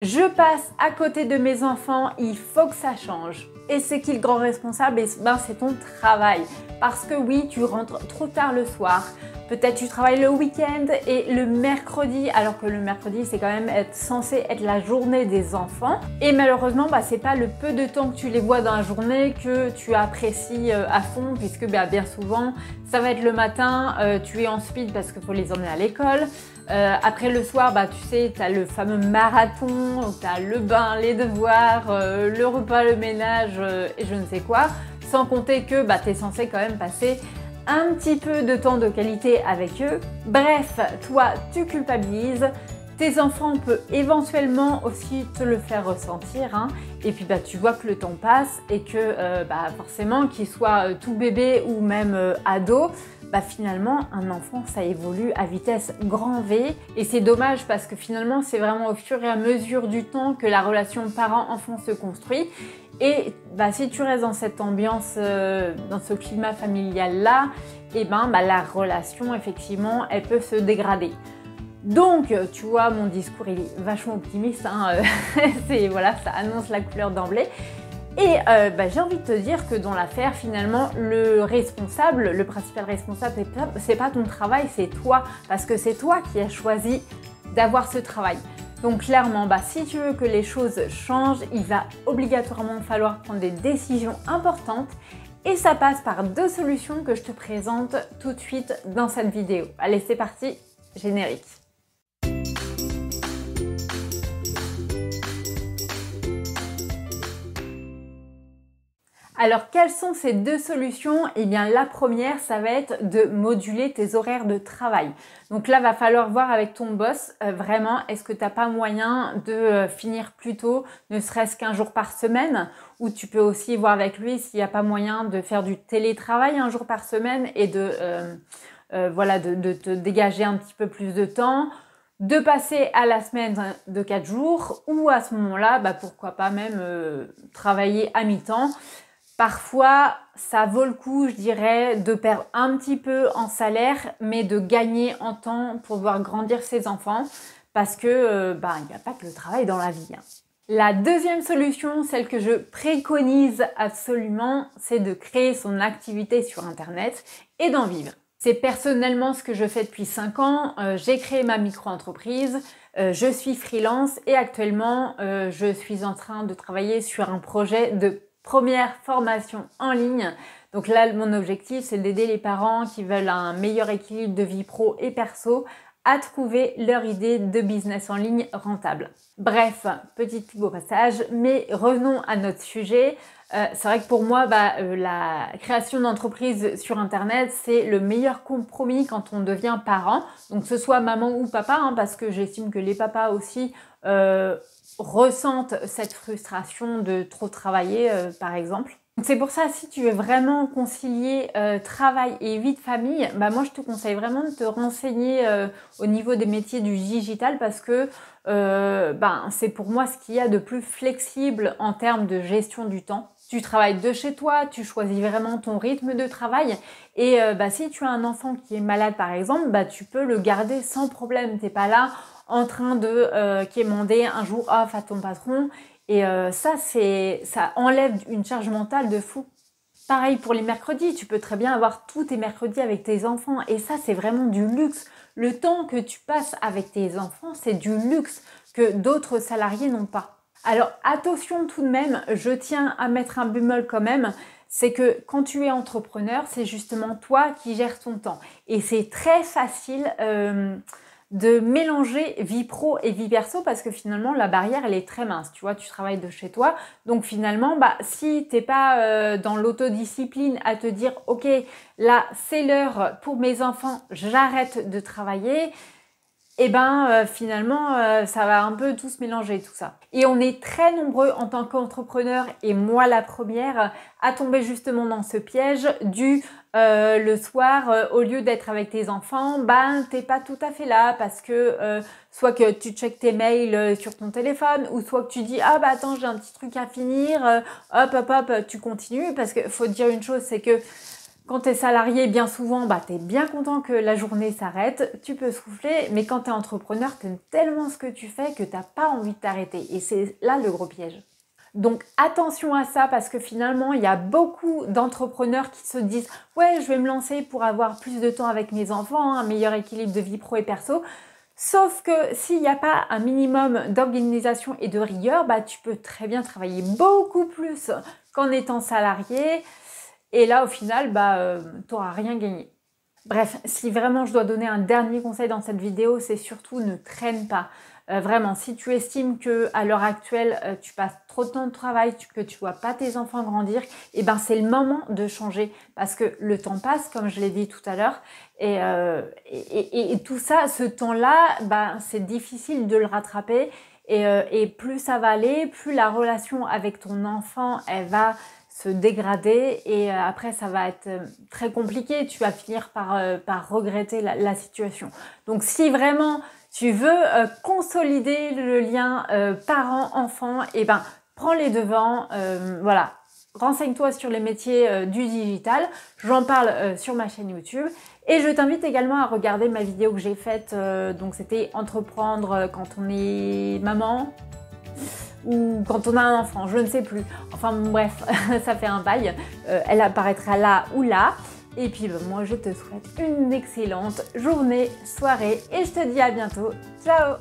Je passe à côté de mes enfants, il faut que ça change. Et c'est qui le grand responsable? C'est ton travail. Parce que oui, tu rentres trop tard le soir. Peut-être tu travailles le week-end et le mercredi, alors que le mercredi c'est quand même censé être la journée des enfants. Et malheureusement, c'est pas le peu de temps que tu les vois dans la journée que tu apprécies à fond, puisque bien souvent ça va être le matin, tu es en speed parce qu'il faut les emmener à l'école. Après le soir, tu sais, tu as le fameux marathon, tu as le bain, les devoirs, le repas, le ménage et je ne sais quoi. Sans compter que tu es censé quand même passer un petit peu de temps de qualité avec eux. Bref, toi, tu culpabilises. Tes enfants peuvent éventuellement aussi te le faire ressentir. Et puis tu vois que le temps passe et que forcément, qu'ils soient tout bébé ou même ado, finalement, un enfant, ça évolue à vitesse grand V. Et c'est dommage parce que finalement, c'est vraiment au fur et à mesure du temps que la relation parent-enfant se construit. Et si tu restes dans cette ambiance, dans ce climat familial-là, la relation, effectivement, elle peut se dégrader. Donc, tu vois, mon discours il est vachement optimiste, voilà, ça annonce la couleur d'emblée. Et j'ai envie de te dire que dans l'affaire, finalement, le principal responsable, c'est pas ton travail, c'est toi. Parce que c'est toi qui as choisi d'avoir ce travail. Donc clairement, si tu veux que les choses changent, il va obligatoirement falloir prendre des décisions importantes. Et ça passe par deux solutions que je te présente tout de suite dans cette vidéo. Allez, c'est parti, générique. Alors, quelles sont ces deux solutions? Eh bien, la première, ça va être de moduler tes horaires de travail. Donc là, va falloir voir avec ton boss, vraiment, est-ce que tu n'as pas moyen de finir plus tôt, ne serait-ce qu'un jour par semaine? Ou tu peux aussi voir avec lui s'il n'y a pas moyen de faire du télétravail un jour par semaine et de te dégager un petit peu plus de temps, de passer à la semaine de 4 jours ou à ce moment-là, pourquoi pas même travailler à mi-temps. Parfois, ça vaut le coup, je dirais, de perdre un petit peu en salaire, mais de gagner en temps pour voir grandir ses enfants, parce que il n'y a pas que le travail dans la vie. La deuxième solution, celle que je préconise absolument, c'est de créer son activité sur Internet et d'en vivre. C'est personnellement ce que je fais depuis 5 ans. J'ai créé ma micro-entreprise, je suis freelance et actuellement, je suis en train de travailler sur un projet de première formation en ligne. Donc là, mon objectif, c'est d'aider les parents qui veulent un meilleur équilibre de vie pro et perso à trouver leur idée de business en ligne rentable. Bref, petit pub au passage, mais revenons à notre sujet. C'est vrai que pour moi, la création d'entreprise sur Internet, c'est le meilleur compromis quand on devient parent. Donc que ce soit maman ou papa, parce que j'estime que les papas aussi ressentent cette frustration de trop travailler, par exemple. C'est pour ça, si tu veux vraiment concilier travail et vie de famille, moi je te conseille vraiment de te renseigner au niveau des métiers du digital parce que c'est pour moi ce qu'il y a de plus flexible en termes de gestion du temps. Tu travailles de chez toi, tu choisis vraiment ton rythme de travail et si tu as un enfant qui est malade par exemple, tu peux le garder sans problème. T'es pas là en train de quémander un jour off à ton patron. Et ça enlève une charge mentale de fou. Pareil pour les mercredis, tu peux très bien avoir tous tes mercredis avec tes enfants. Et ça, c'est vraiment du luxe. Le temps que tu passes avec tes enfants, c'est du luxe que d'autres salariés n'ont pas. Alors attention tout de même, je tiens à mettre un bémol quand même, c'est que quand tu es entrepreneur, c'est justement toi qui gères ton temps. Et c'est très facile de mélanger vie pro et vie perso parce que finalement la barrière elle est très mince, tu vois, tu travailles de chez toi, donc finalement si t'es pas dans l'autodiscipline à te dire ok là c'est l'heure pour mes enfants, j'arrête de travailler, et finalement ça va un peu tout se mélanger tout ça. Et on est très nombreux en tant qu'entrepreneurs, et moi la première, à tomber justement dans ce piège du le soir, au lieu d'être avec tes enfants, t'es pas tout à fait là parce que soit que tu checkes tes mails sur ton téléphone, ou soit que tu dis attends j'ai un petit truc à finir, hop tu continues, parce que faut te dire une chose, c'est que Quand tu es salarié, bien souvent, tu es bien content que la journée s'arrête, tu peux souffler, mais quand tu es entrepreneur, tu aimes tellement ce que tu fais que tu n'as pas envie de t'arrêter. Et c'est là le gros piège. Donc attention à ça parce que finalement, il y a beaucoup d'entrepreneurs qui se disent « Ouais, je vais me lancer pour avoir plus de temps avec mes enfants, un meilleur équilibre de vie pro et perso ». Sauf que s'il n'y a pas un minimum d'organisation et de rigueur, tu peux très bien travailler beaucoup plus qu'en étant salarié. Et là, au final, tu n'auras rien gagné. Bref, si vraiment je dois donner un dernier conseil dans cette vidéo, c'est surtout ne traîne pas. Vraiment, si tu estimes qu'à l'heure actuelle, tu passes trop de temps de travail, que tu ne vois pas tes enfants grandir, c'est le moment de changer. Parce que le temps passe, comme je l'ai dit tout à l'heure, et tout ça, ce temps-là, c'est difficile de le rattraper. Et plus ça va aller, plus la relation avec ton enfant, elle va se dégrader et après ça va être très compliqué, tu vas finir par regretter la situation. Donc si vraiment tu veux consolider le lien parent-enfant, prends les devants, voilà. Renseigne-toi sur les métiers du digital, j'en parle sur ma chaîne YouTube et je t'invite également à regarder ma vidéo que j'ai faite, donc c'était entreprendre quand on est maman, ou quand on a un enfant, je ne sais plus. Enfin bref, ça fait un bail. Elle apparaîtra là ou là. Et puis moi je te souhaite une excellente journée, soirée et je te dis à bientôt. Ciao!